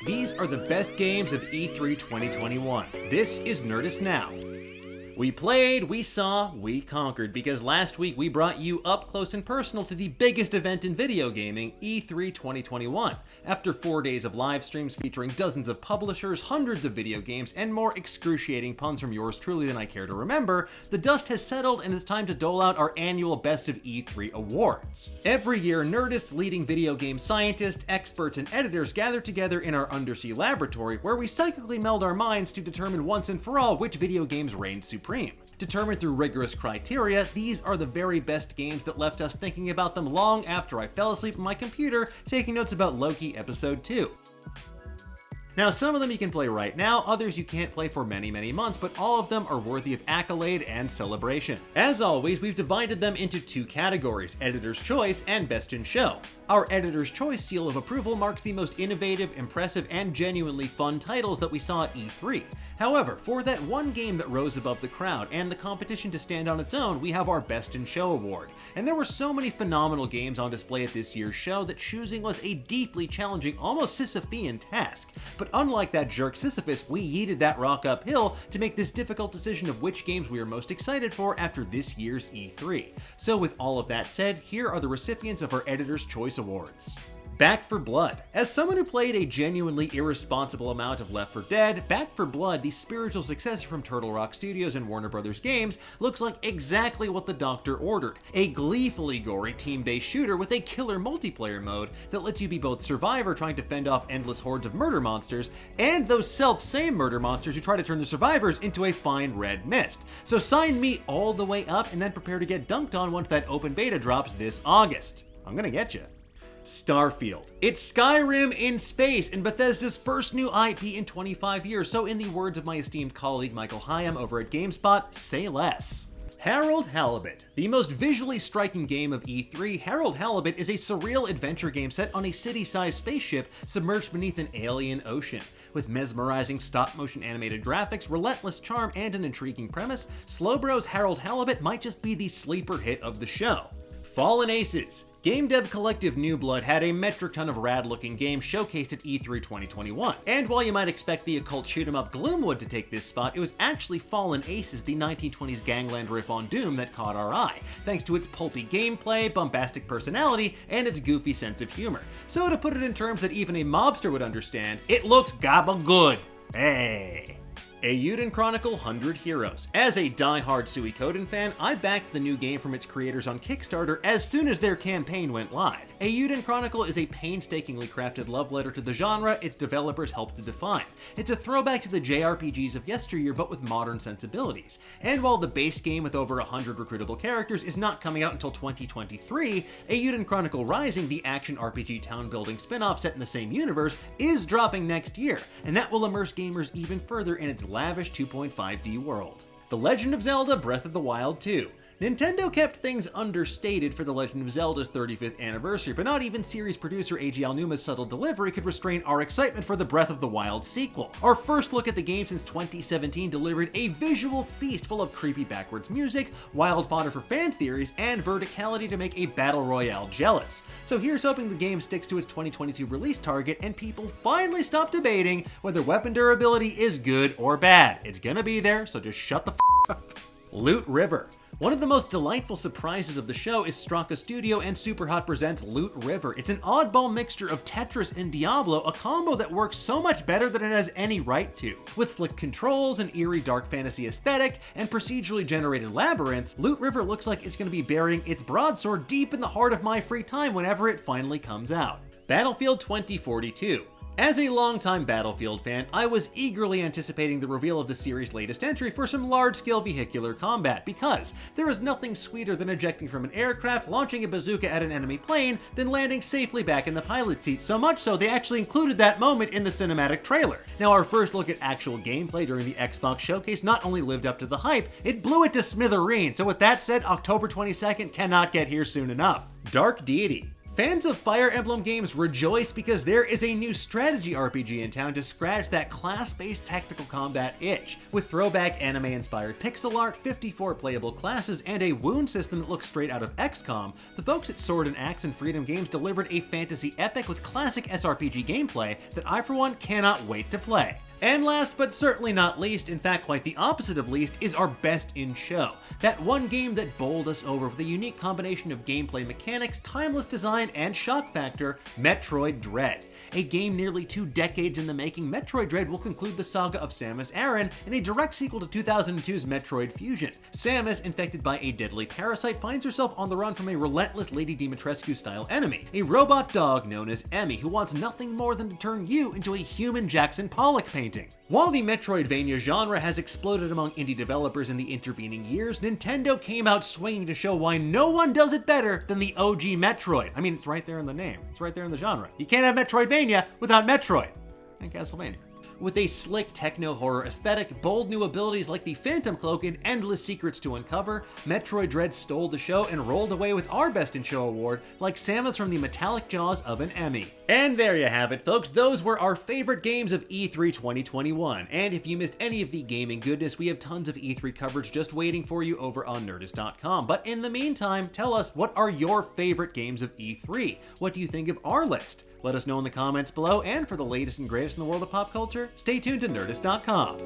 These are the best games of E3 2021. This is Nerdist Now. We played, we saw, we conquered, because last week we brought you up close and personal to the biggest event in video gaming, E3 2021. After 4 days of live streams featuring dozens of publishers, hundreds of video games, and more excruciating puns from yours truly than I care to remember, the dust has settled and it's time to dole out our annual Best of E3 awards. Every year, Nerdists, leading video game scientists, experts, and editors gather together in our undersea laboratory where we psychically meld our minds to determine once and for all which video games reign supreme. Determined through rigorous criteria, these are the very best games that left us thinking about them long after I fell asleep on my computer taking notes about Loki Episode 2. Now, some of them you can play right now, others you can't play for many, many months, but all of them are worthy of accolade and celebration. As always, we've divided them into two categories, Editor's Choice and Best in Show. Our Editor's Choice seal of approval marks the most innovative, impressive, and genuinely fun titles that we saw at E3. However, for that one game that rose above the crowd and the competition to stand on its own, we have our Best in Show award. And there were so many phenomenal games on display at this year's show that choosing was a deeply challenging, almost Sisyphean task. But unlike that jerk Sisyphus, we yeeted that rock uphill to make this difficult decision of which games we are most excited for after this year's E3. So with all of that said, here are the recipients of our Editor's Choice Awards. Back 4 Blood. As someone who played a genuinely irresponsible amount of Left 4 Dead, Back 4 Blood, the spiritual successor from Turtle Rock Studios and Warner Bros. Games, looks like exactly what the doctor ordered. A gleefully gory team-based shooter with a killer multiplayer mode that lets you be both survivor trying to fend off endless hordes of murder monsters, and those self-same murder monsters who try to turn the survivors into a fine red mist. So sign me all the way up and then prepare to get dunked on once that open beta drops this August. I'm gonna get you. Starfield. It's Skyrim in space and Bethesda's first new IP in 25 years, so in the words of my esteemed colleague Michael Hyam over at GameSpot, say less. Harold Halibut. The most visually striking game of E3, Harold Halibut is a surreal adventure game set on a city-sized spaceship submerged beneath an alien ocean. With mesmerizing stop-motion animated graphics, relentless charm, and an intriguing premise, Slowbro's Harold Halibut might just be the sleeper hit of the show. Fallen Aces. Game dev collective New Blood had a metric ton of rad-looking games showcased at E3 2021. And while you might expect the occult shoot-'em-up Gloomwood to take this spot, it was actually Fallen Aces, the 1920s gangland riff on Doom, that caught our eye, thanks to its pulpy gameplay, bombastic personality, and its goofy sense of humor. So to put it in terms that even a mobster would understand, it looks gabba good. Hey. Auden Chronicle 100 Heroes. As a die-hard Suikoden fan, I backed the new game from its creators on Kickstarter as soon as their campaign went live. Auden Chronicle is a painstakingly crafted love letter to the genre its developers helped to define. It's a throwback to the JRPGs of yesteryear but with modern sensibilities. And while the base game with over 100 recruitable characters is not coming out until 2023, Auden Chronicle Rising, the action RPG town-building spin-off set in the same universe, is dropping next year, and that will immerse gamers even further in its lavish 2.5D world. The Legend of Zelda Breath of the Wild 2. Nintendo kept things understated for The Legend of Zelda's 35th anniversary, but not even series producer Eiji Aonuma's subtle delivery could restrain our excitement for the Breath of the Wild sequel. Our first look at the game since 2017 delivered a visual feast full of creepy backwards music, wild fodder for fan theories, and verticality to make a battle royale jealous. So here's hoping the game sticks to its 2022 release target and people finally stop debating whether weapon durability is good or bad. It's gonna be there, so just shut the up. Loot River. One of the most delightful surprises of the show is Straka Studio and Superhot presents Loot River. It's an oddball mixture of Tetris and Diablo, a combo that works so much better than it has any right to. With slick controls, an eerie dark fantasy aesthetic, and procedurally generated labyrinths, Loot River looks like it's going to be burying its broadsword deep in the heart of my free time whenever it finally comes out. Battlefield 2042. As a longtime Battlefield fan, I was eagerly anticipating the reveal of the series' latest entry for some large-scale vehicular combat, because there is nothing sweeter than ejecting from an aircraft, launching a bazooka at an enemy plane, then landing safely back in the pilot seat, so much so they actually included that moment in the cinematic trailer. Now, our first look at actual gameplay during the Xbox showcase not only lived up to the hype, it blew it to smithereens, so with that said, October 22nd cannot get here soon enough. Dark Deity. Fans of Fire Emblem games rejoice because there is a new strategy RPG in town to scratch that class-based tactical combat itch. With throwback anime-inspired pixel art, 54 playable classes, and a wound system that looks straight out of XCOM, the folks at Sword and Axe and Freedom Games delivered a fantasy epic with classic SRPG gameplay that I for one cannot wait to play. And last but certainly not least, in fact quite the opposite of least, is our best in show. That one game that bowled us over with a unique combination of gameplay mechanics, timeless design, and shock factor, Metroid Dread. A game nearly 2 decades in the making, Metroid Dread will conclude the saga of Samus Aran in a direct sequel to 2002's Metroid Fusion. Samus, infected by a deadly parasite, finds herself on the run from a relentless Lady Dimitrescu-style enemy, a robot dog known as Emmy, who wants nothing more than to turn you into a human Jackson Pollock painting. While the Metroidvania genre has exploded among indie developers in the intervening years, Nintendo came out swinging to show why no one does it better than the OG Metroid. I mean, it's right there in the name. It's right there in the genre. You can't have Metroidvania without Metroid and Castlevania. With a slick techno-horror aesthetic, bold new abilities like the Phantom Cloak, and endless secrets to uncover, Metroid Dread stole the show and rolled away with our Best in Show award like Samus from the metallic jaws of an Emmy. And there you have it, folks. Those were our favorite games of E3 2021. And if you missed any of the gaming goodness, we have tons of E3 coverage just waiting for you over on Nerdist.com. But in the meantime, tell us, what are your favorite games of E3? What do you think of our list? Let us know in the comments below, and for the latest and greatest in the world of pop culture, stay tuned to Nerdist.com.